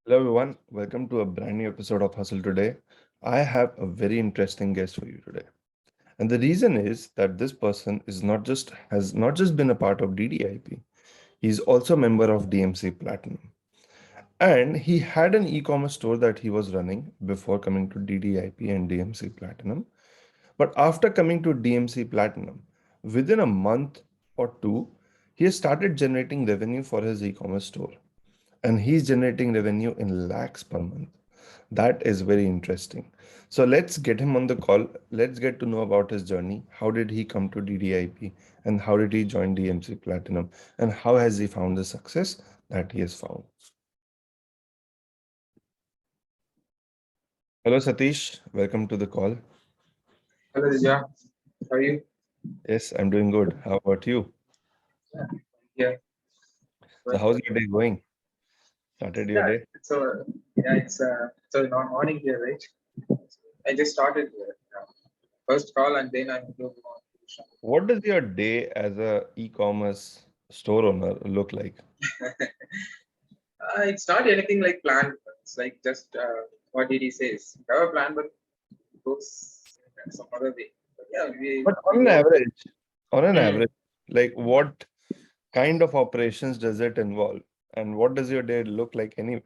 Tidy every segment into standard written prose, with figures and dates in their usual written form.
Hello, everyone. Welcome to a brand new episode of Hustle Today. I have a very interesting guest for you today. And the reason is that this person is not just has not just been a part of DDIP, he's also a member of DMC Platinum. And he had an e-commerce store that he was running before coming to DDIP and DMC Platinum. But after coming to DMC Platinum, within a month or two, he has started generating revenue for his e-commerce store. And he's generating revenue in lakhs per month. That is very interesting. So let's get him on the call. Let's get to know about his journey. How did he come to DDIP and how did he join DMC Platinum and how has he found the success that he has found? Hello, Satish. Welcome to the call. Hello, Divya. How are you? Yes, I'm doing good. How about you? Yeah, So going how's good. your day going? Started your Yeah, day? it's a morning here, right? I just started here. First call and then I'm going on. What does your day as a e-commerce store owner look like? It's not anything like planned. It's like just what did he says. We have a plan, but it goes in some other way. But yeah, But we go. on an Hmm. average, like what kind of operations does it involve? And what does your day look like anyway?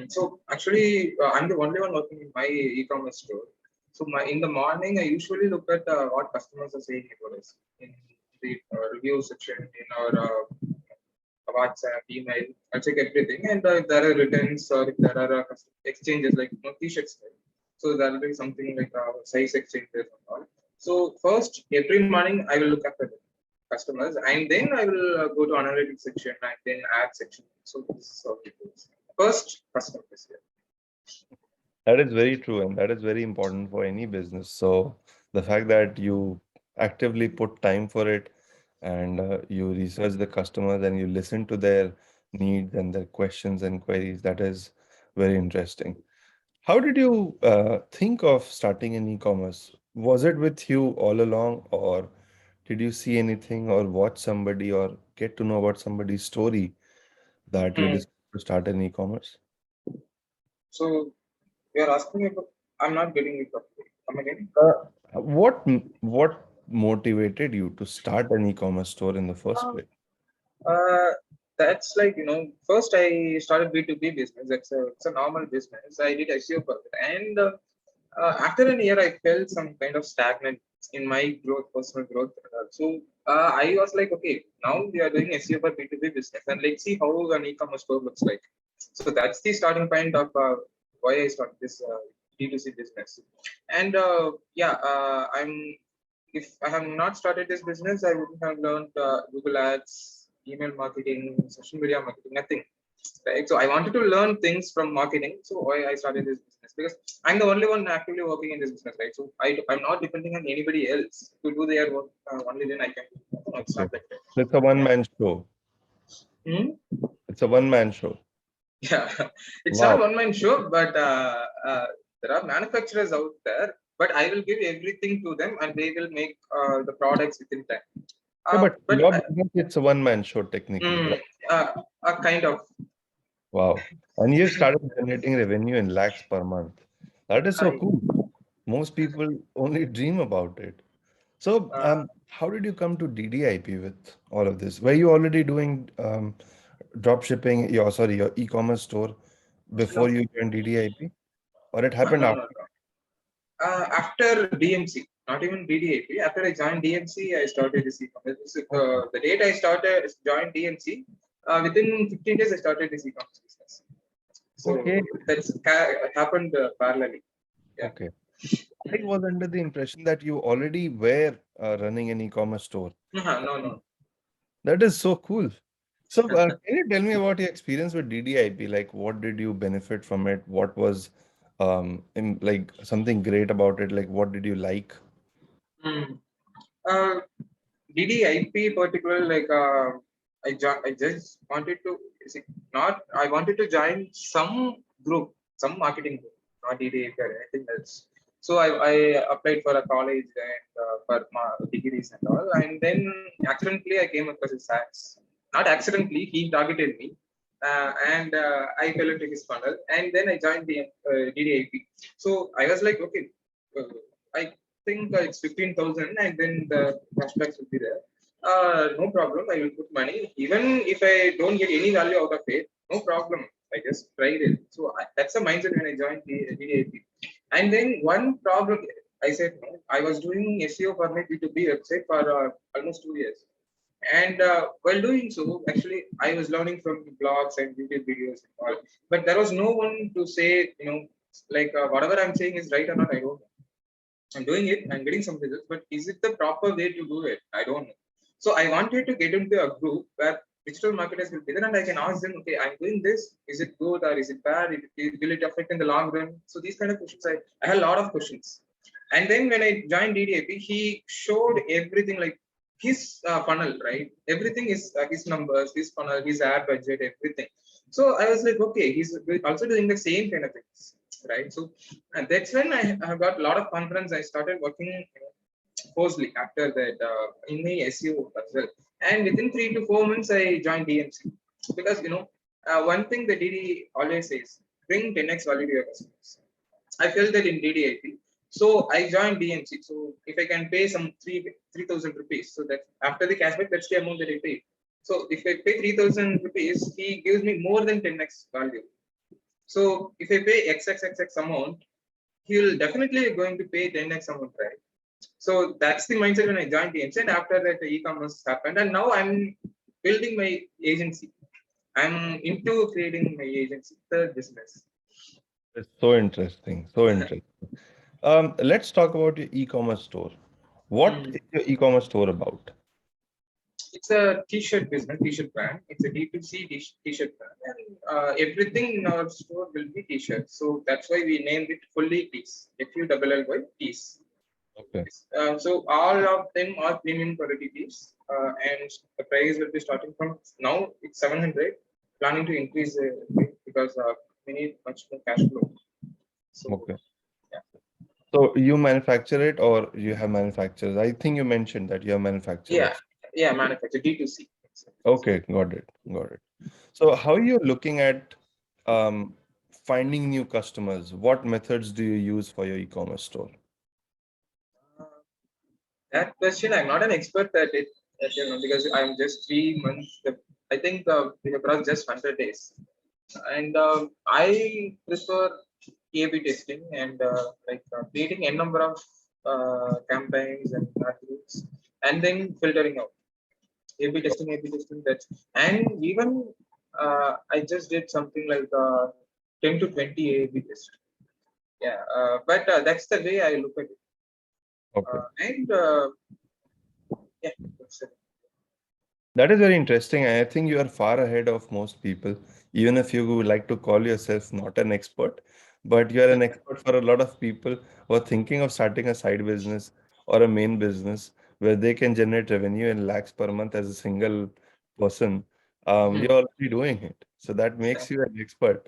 So actually, I'm the only one working in my e-commerce store. So in the morning, I usually look at what customers are saying about us in the review section in our WhatsApp, email. I check everything, and if there are returns or if there are exchanges like t-shirts, right? So there will be something like size exchanges and all. So first, every morning I will look after the customers, and then I will go to analytics section and then ad section. So this is how it goes. First, customers. That is very true, and that is very important for any business. So the fact that you actively put time for it and you research the customers and you listen to their needs and their questions and queries, that is very interesting. How did you think of starting an e-commerce? Was it with you all along, or did you see anything or watch somebody or get to know about somebody's story that you Hmm. decided to start an e-commerce? So you are asking about. I'm not getting it properly. Come again. What motivated you to start an e-commerce store in the first place? Uh, that's like first I started B2B business. It's a normal business. I did SEO for it, and after a year, I felt some kind of stagnant in my growth, personal growth. So I was like, okay, now we are doing SEO for B2B business, and let's see how an e-commerce store looks like. So that's the starting point of why I started this D2C business. And I'm if I have not started this business, I wouldn't have learned Google Ads, email marketing, social media marketing, nothing. Right. So I wanted to learn things from marketing. So why I started this business because I'm the only one actively working in this business, right? So I'm not depending on anybody else to do their work. Only then I can. No, it's Okay. not like that. It's a Yeah. one-man show. Hmm? It's a one-man show. Yeah. It's not Wow. one man show, but there are manufacturers out there. But I will give everything to them, and they will make the products within time. Yeah, but But your business, it's a one-man show technically, mm, right? kind of. Wow. And you started generating revenue in lakhs per month. That is so I, cool. Most people only dream about it. So, uh, how did you come to DDIP with all of this? Were you already doing drop shipping, your e-commerce store before no, you joined DDIP? Or it no, happened no, after? no. After DMC, not even DDIP. After I joined DMC, I started this e-commerce. Okay. The date I started joined DMC, within 15 days I started this e-commerce business. Okay. So happened parallelly. Yeah. Okay. I was under the impression that you already were running an e-commerce store. No, no. That is so cool. So, can you tell me about your experience with DDIP? Like, what did you benefit from it? What was like something great about it? Like, what did you like? Hmm. Uh, DDIP particular like I just wanted to is it not I wanted to join some group, some marketing group, not DDIP or anything else. So I applied for a college and for my degrees and all, and then accidentally I came across his ads. Not accidentally, he targeted me. and I fell into his funnel, and then I joined the DDIP. So I was like, okay, uh, I think it's 15,000, and then the cashbacks will be there. No problem. I will put money, even if I don't get any value out of it. No problem. I just tried it. So that's the mindset when I joined the DDIP. And then one problem, I said no. I was doing SEO for my B2B website for almost 2 years. And while doing so, actually, I was learning from the blogs and YouTube videos and all. But there was no one to say, like whatever I'm saying is right or not. I don't know. I'm doing it. I'm getting some results, but is it the proper way to do it? I don't know. So I wanted to get into a group where digital marketers will be there, and I can ask them, okay, I'm doing this. Is it good or is it bad? Will it affect in the long run? So these kind of questions, I had a lot of questions. And then when I joined DDAP, he showed everything like his funnel, right? Everything is his numbers, his funnel, his ad budget, everything. So I was like, okay, he's also doing the same kind of things, right? So and that's when I got a lot of confidence. I started working closely after that in the SEO as well. And within 3 to 4 months, I joined DMC because one thing that DD always says: bring 10x value to your customers. I felt that in DDIP. So I joined DMC. So if I can pay some 3,000 rupees, so that after the cashback, that's the amount that I pay. So if I pay 3,000 rupees, he gives me more than 10x value. So if I pay XXXX amount, he'll definitely going to pay 10x amount, right? So that's the mindset when I joined DMC. And after that, the e-commerce happened. And now I'm building my agency. I'm into creating my agency, the business. It's so interesting. So interesting. Let's talk about your e-commerce store. What Mm. is your e-commerce store about? It's a t-shirt business, t-shirt brand. It's a D2C t-shirt brand, and everything in our store will be t-shirts. So that's why we named it Fully Tees. FULLY Tees. Okay. So all of them are premium quality tees, and the price will be starting from now. It's 700. Planning to increase because we need much more cash flow. So Okay. yeah, So you manufacture it or you have manufacturers? I think you mentioned that you have yeah, manufacturers. yeah. Manufacture D2C. Okay, got it. Got it. So how are you looking at um, finding new customers? What methods do you use for your e-commerce store? That question, I'm not an expert at it, because I'm just 3 months. I think we have crossed just 100 days, and I prefer A/B testing and creating a number of campaigns and attributes, and then filtering out A/B testing. That, and even I just did something like 10 to 20 A/B test. Yeah, but that's the way I look at it, Okay. and yeah, that's it. That is very interesting. I think you are far ahead of most people, even if you would like to call yourself not an expert, but you are an expert for a lot of people who are thinking of starting a side business or a main business where they can generate revenue in lakhs per month as a single person. You're already doing it. So that makes you an expert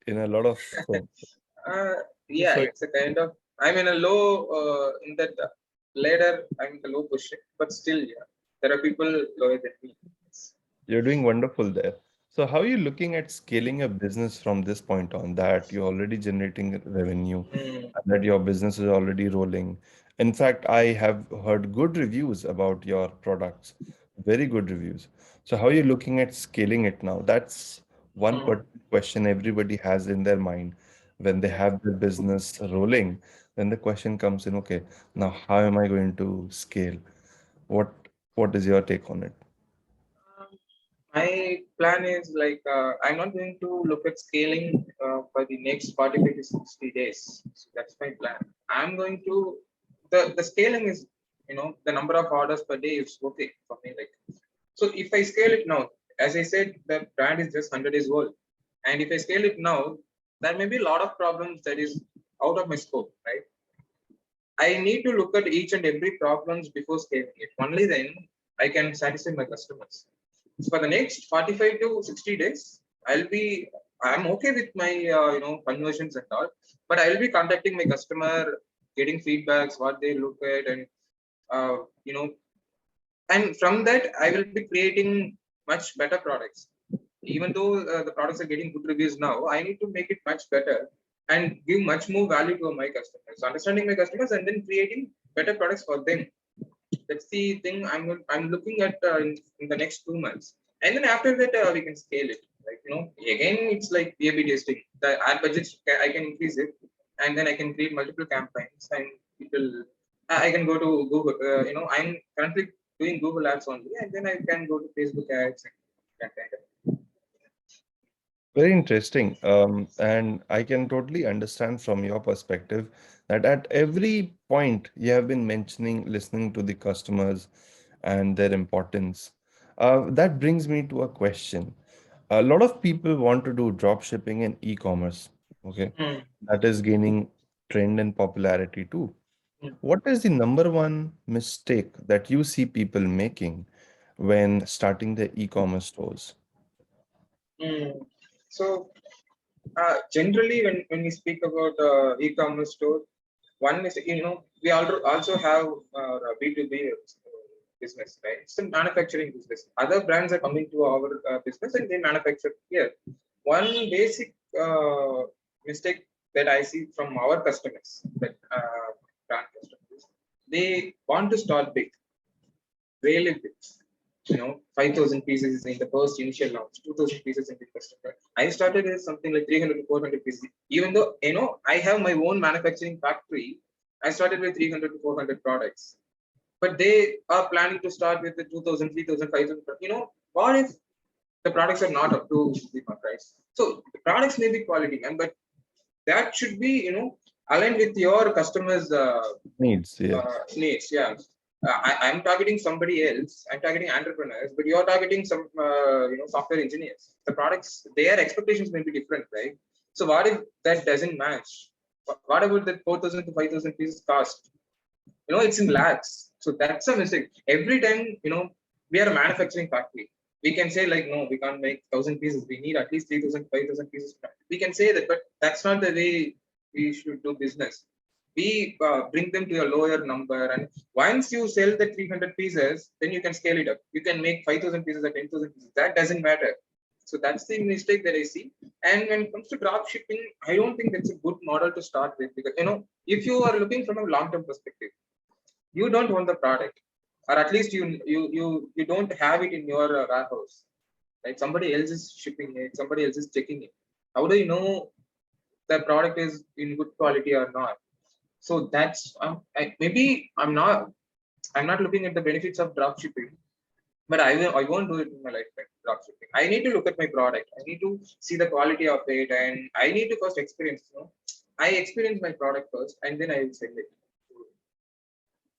in a lot of things. Uh, yeah, So it's a kind of, I'm in a low in that ladder. I'm in the low position, but still, yeah, there are people lower than me. you're doing wonderful there. So how are you looking at scaling your business from this point on that you're already generating revenue Mm, and that your business is already rolling? In fact, I have heard good reviews about your products, very good reviews. So how are you looking at scaling it now? That's one mm, question everybody has in their mind when they yeah. have their business rolling. Then the question comes in, okay, now how am I going to scale? What what is your take on it? Um, my plan is like I'm not going to look at scaling for the next 45 to 60 days. So that's my plan. I'm going to the scaling is the number of orders per day is okay for me. Like, so if I scale it now, as I said, the brand is just 100 days old, and if I scale it now, there may be a lot of problems that is out of my scope, right? I need to look at each and every problems before scaling it. Only then I can satisfy my customers. So for the next 45 to 60 days, I'm okay with my conversions and all, but I'll be contacting my customer, getting feedbacks, what they look at, and uh, you know, and from that I will be creating much better products. Even though the products are getting good reviews now, I need to make it much better and give much more value to my customers. So understanding my customers and then creating better products for them. That's the thing I'm looking at in the next 2 months, and then after that we can scale it. Like again, it's like A/B testing. The ad budgets I can increase it, and then I can create multiple campaigns, and people I can go to Google. I'm currently doing Google ads only, and then I can go to Facebook ads and that kind of. Very interesting. And I can totally understand from your perspective that at every point you have been mentioning listening to the customers and their importance. That brings me to a question. A lot of people want to do drop shipping and e-commerce. Okay. Mm, That is gaining trend and popularity too. mm, What is the number one mistake that you see people making when starting their e-commerce stores? mm. So generally, when we speak about e-commerce store, one is we also have B2B business, right? It's a manufacturing business. Other brands are coming to our business and they manufacture here. One basic mistake that I see from our customers, that brand customers, they want to start big, really big. 5,000 pieces in the first initial launch, 2,000 pieces in the first launch. I started with something like 300 to 400 pieces. Even though, I have my own manufacturing factory, I started with 300 to 400 products. But they are planning to start with the 2,000, 3,000, 5,000. What if the products are not up to the price? So the products may be quality, but that should be, aligned with your customers' Needs, yes. needs. Yeah. I'm targeting somebody else. I'm targeting entrepreneurs, but you're targeting some software engineers. The products, their expectations may be different, right? So what if that doesn't match? What about that 4,000 to 5,000 pieces cost? It's in lakhs. So that's a mistake. Every time we are a manufacturing factory, we can say like, no, we can't make 1,000 pieces. We need at least 3,000, 5,000 pieces. We can say that, but that's not the way we should do business. We bring them to a lower number, and once you sell the 300 pieces, then you can scale it up. You can make 5,000 pieces or 10,000 pieces. That doesn't matter. So that's the mistake that I see. And when it comes to drop shipping, I don't think that's a good model to start with, because if you are looking from a long-term perspective, you don't own the product, or at least you don't have it in your warehouse, right? Somebody else is shipping it, somebody else is checking it. How do you know the product is in good quality or not? So that's maybe I'm not looking at the benefits of drop shipping, but I won't do it in my lifetime. Drop shipping, I need to look at my product, I need to see the quality of it, and I need to first experience. I experience my product first, and then I will sell it.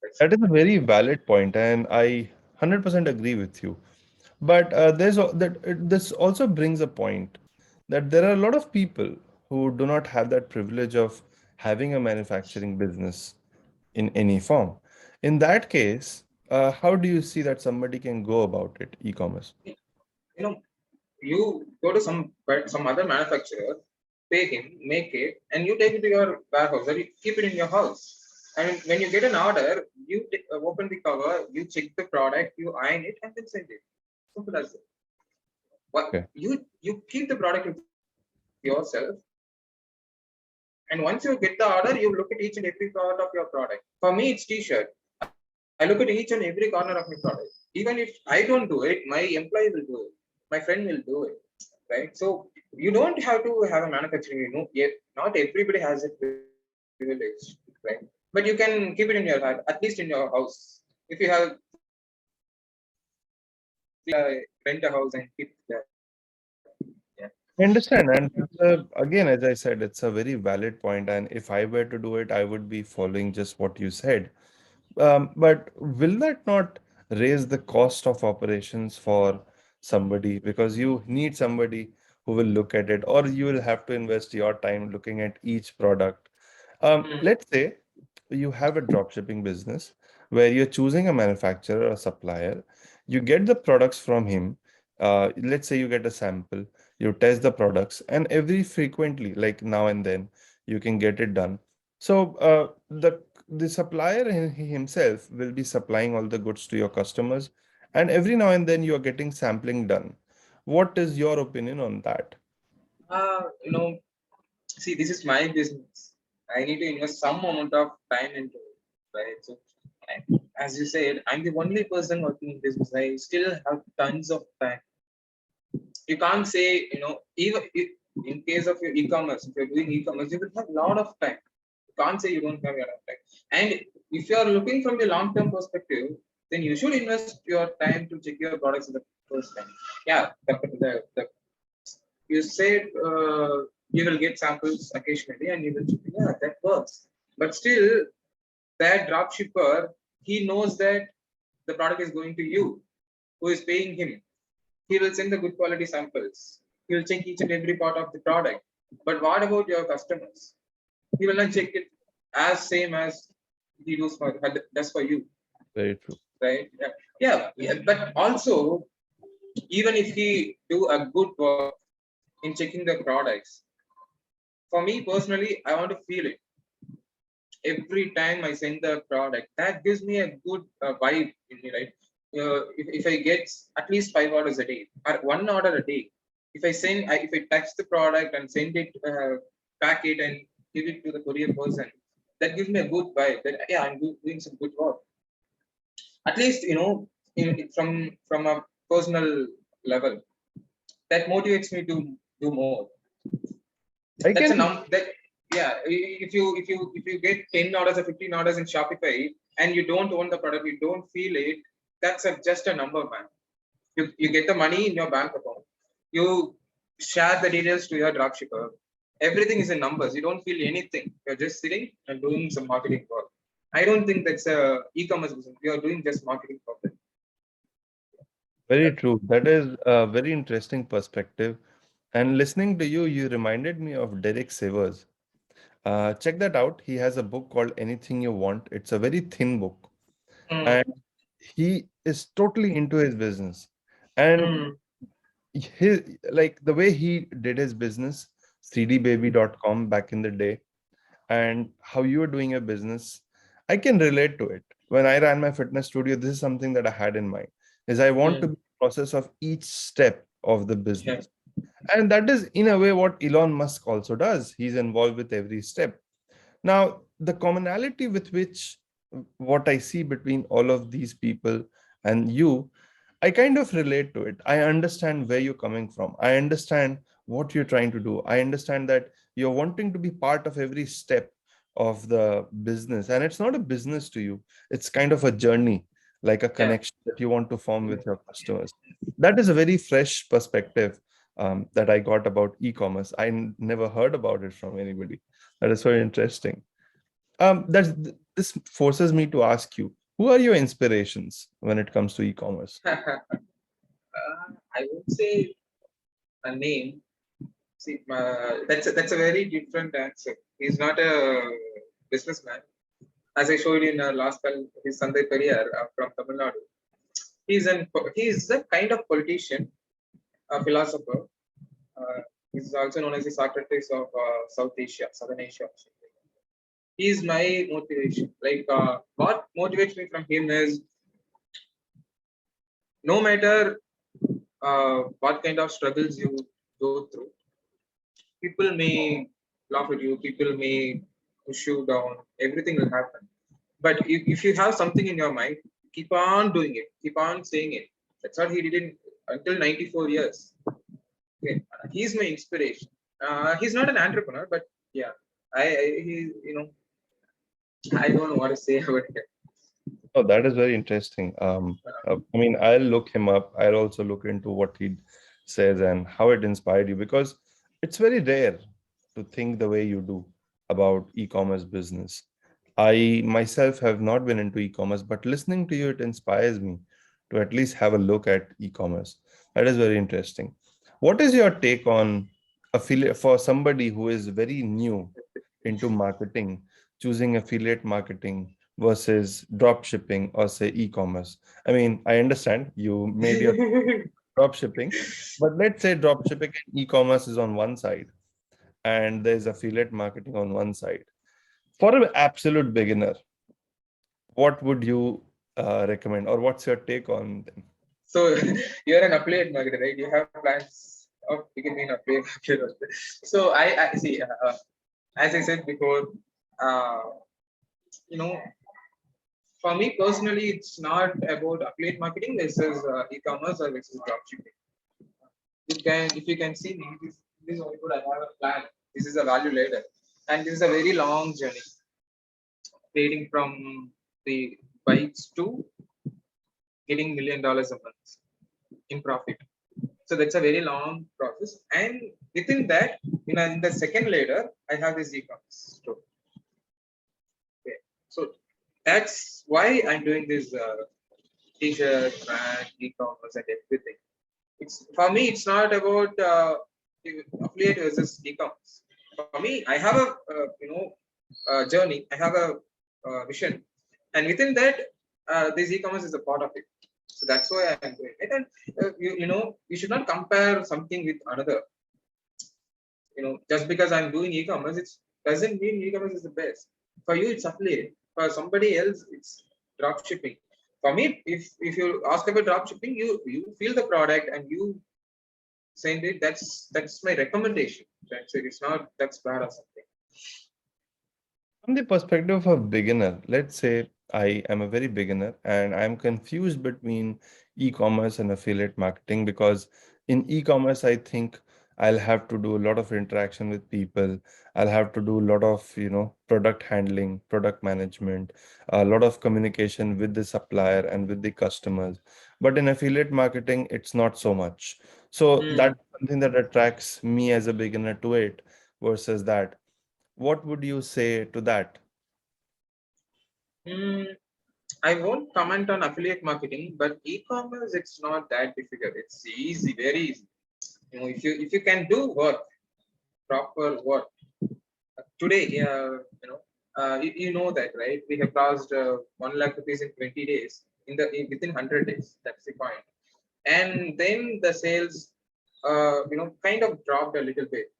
That's That is a very valid point, and I 100% agree with you. But this also brings a point that there are a lot of people who do not have that privilege of having a manufacturing business in any form. In that case, how do you see that somebody can go about it, e-commerce? it. you know you go to some other manufacturer, pay him, make it, and you take it to your warehouse, or you keep it in your house. And when you get an order, you open the cover, you check the product, you iron it, and then send it. Simple as that. What Okay. you keep the product with yourself, and once you get the order, you look at each and every part of your product. For me, it's t-shirt. I look at each and every corner of my product. Even if I don't do it, my employee will do it. My friend will do it. Right? So you don't have to have a manufacturing. Yet not everybody has a privilege, right? But you can keep it in your heart, at least in your house. If you have 3 rent a house and keep it there. Yeah. I understand. And again, as I said, it's a very valid point. And if I were to do it, I would be following just what you said. But will that not raise the cost of operations for somebody? Because you need somebody who will look at it, or you will have to invest your time looking at each product. Mm, Let's say you have a drop shipping business where you're choosing a manufacturer or supplier, you get the products from him. Let's say you get a sample, you test the products, and every frequently, like now and then, you can get it done. So the supplier himself will be supplying all the goods to your customers, and every now and then you are getting sampling done. What is your opinion on that? You know, see, this is my business. I need to invest some amount of time into it, right? So, as you said, I'm the only person working in business. I still have tons of time. You can't say, even in case of your e-commerce, if you're doing e-commerce, you will have a lot of time. You can't say you don't have a lot of time. And if you're looking from the long-term perspective, then you should invest your time to check your products in the first time. Yeah, the you said you will get samples occasionally and you will check. Yeah, that works. But still, that drop shipper, he knows that the product is going to you, who is paying him. He will send the good quality samples. He will check each and every part of the product. But what about your customers? He will not check it as same as he does for you, Very true. right? Yeah. But also, even if he do a good work in checking the products, for me personally, I want to feel it every time I send the product. That gives me a good vibe in me, right? If I get at least 5 orders a day or 1 order a day, if I touch the product and send it, pack it and give it to the courier person, that gives me a good vibe that yeah, I'm doing some good work. At least from a personal level, that motivates me to do more. I That's a can, that yeah. If you get 10 orders or 15 orders in Shopify and you don't own the product, you don't feel it. That's just a number, man. You get the money in your bank account. You share the details to your dropshipper. Everything is in numbers. You don't feel anything. You're just sitting and doing some marketing work. I don't think that's a e-commerce business. You are doing just marketing for them. very true. That is a very interesting perspective. And listening to you, you reminded me of Derek Savers. Check that out. He has a book called Anything You Want. It's a very thin book, and Mm, he is totally into his business. And mm, his, like the way he did his business, cdbaby.com back in the day, and how you are doing your business, I can relate to it. When I ran my fitness studio, this is something that I had in mind, is I want to mm. be the process of each step of the Yeah. business. And that is in a way what Elon Musk also does. He's involved with every step. Now, the commonality with which what I see between all of these people and you, I kind of relate to it. I understand where you're coming from. I understand what you're trying to do. I understand that you're wanting to be part of every step of the business. And it's not a business to you, it's kind of a journey, like a Yeah. connection that you want to form with your customers. That is a very fresh perspective that I got about e commerce. Never heard about it from anybody. That is very interesting. This forces me to ask you, who are your inspirations when it comes to e-commerce? I would say a name. See, that's a very different answer. He's not a businessman. As I showed in last call, his Sunday career from Tamil Nadu. He's a kind of politician, a philosopher. Uh, he's also known as the Socrates of South Asia, Southern Asia. He's my motivation. Like what motivates me from him is no matter what kind of struggles you go through, people may laugh at you, people may push you down, everything will happen. But if you have something in your mind, keep on doing it, keep on saying it. That's what he did until 94 years. Okay. He's my inspiration. He's not an entrepreneur, but yeah, he, I don't know what to say about him. Oh, that is very interesting. I mean, I'll look him up. I'll also look into what he says and how it inspired you, because it's very rare to think the way you do about e-commerce business. I myself have not been into e-commerce, but listening to you, it inspires me to at least have a look at e-commerce. That is very interesting. What is your take on affiliate for somebody who is very new into marketing, choosing affiliate marketing versus drop shipping or say e-commerce? I mean, I understand you made your drop shipping, but let's say drop shipping and e-commerce is on one side and there's affiliate marketing on one side. For an absolute beginner, what would you recommend, or what's your take on them? So you're an affiliate marketer, right? You have plans of becoming an affiliate marketer. So I see. As I said before, uh, you know, for me personally, it's not about affiliate marketing versus e-commerce or versus dropshipping. If you can see me, this is only good. I have a plan. This is a value ladder, and this is a very long journey, trading from the bytes to getting $1 million a month in profit. So that's a very long process. And within that, in the second ladder, I have this e-commerce store. Okay. So that's why I'm doing this t-shirt, brand, e-commerce, and everything. It's for me. It's not about affiliate versus e-commerce. For me, I have a journey. I have a vision, and within that, this e-commerce is a part of it. So that's why I'm doing it. And you should not compare something with another. Just because I'm doing e-commerce, it doesn't mean e-commerce is the best. For you, it's affiliate. For somebody else, it's drop shipping. For me, if you ask about drop shipping, you feel the product and you send it. That's my recommendation. That's it. It's not that's bad or something. From the perspective of a beginner, let's say I am a very beginner and I'm confused between e-commerce and affiliate marketing because in e-commerce, I think I'll have to do a lot of interaction with people. I'll have to do a lot of, product handling, product management, a lot of communication with the supplier and with the customers. But in affiliate marketing, it's not so much. So Hmm. that's something that attracts me as a beginner to it versus that. What would you say to that? Hmm. I won't comment on affiliate marketing, but e-commerce it's not that difficult. It's easy, very easy. If you can do work, proper work today, you know that, right? We have crossed 1 lakh rupees in 20 days within 100 days. That's the point. And then the sales, kind of dropped a little bit.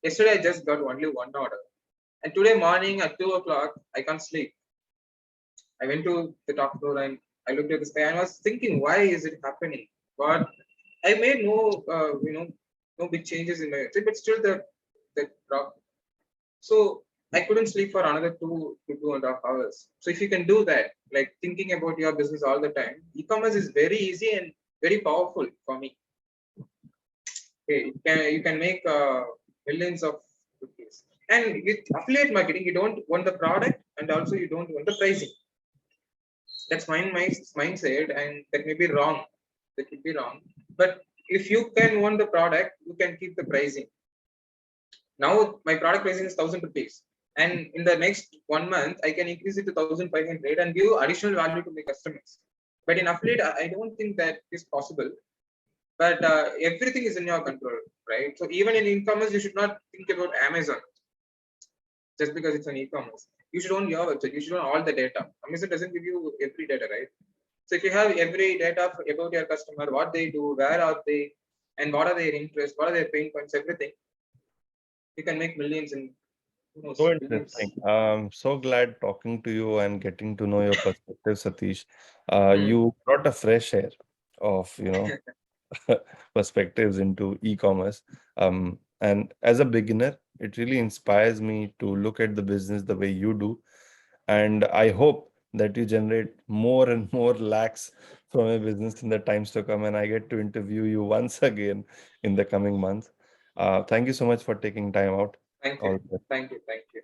Yesterday, I just got only one order, and today morning at 2 o'clock, I can't sleep. I went to the top floor and I looked at the sky and I was thinking, why is it happening? But I made no big changes in my website, but still the drop. So I couldn't sleep for another 2 to 2.5 hours. So if you can do that, like thinking about your business all the time, e-commerce is very easy and very powerful for me. Okay, you can make millions of rupees. And with affiliate marketing, you don't want the product and also you don't want the pricing. That's my mindset, and that may be wrong. That could be wrong. But if you can want the product, you can keep the pricing. Now my product pricing is 1,000 rupees, and in the next 1 month, I can increase it to 1,500 and give additional value to my customers. But in affiliate, I don't think that is possible. But everything is in your control, right? So even in e-commerce, you should not think about Amazon just because it's an e-commerce. You should own your website. You should own all the data. Amazon doesn't give you every data, right? So if you have every data about your customer, what they do, where are they, and what are their interests, what are their pain points, everything, you can make millions and who So knows, interesting. billions. So glad talking to you and getting to know your perspective, Satish. Hmm. You brought a fresh air of, perspectives into e-commerce. And as a beginner, it really inspires me to look at the business the way you do. And I hope that you generate more and more lakhs from a business in the times to come. And I get to interview you once again in the coming months. Thank you so much for taking time out. Thank you. All the best. Thank you. Thank you.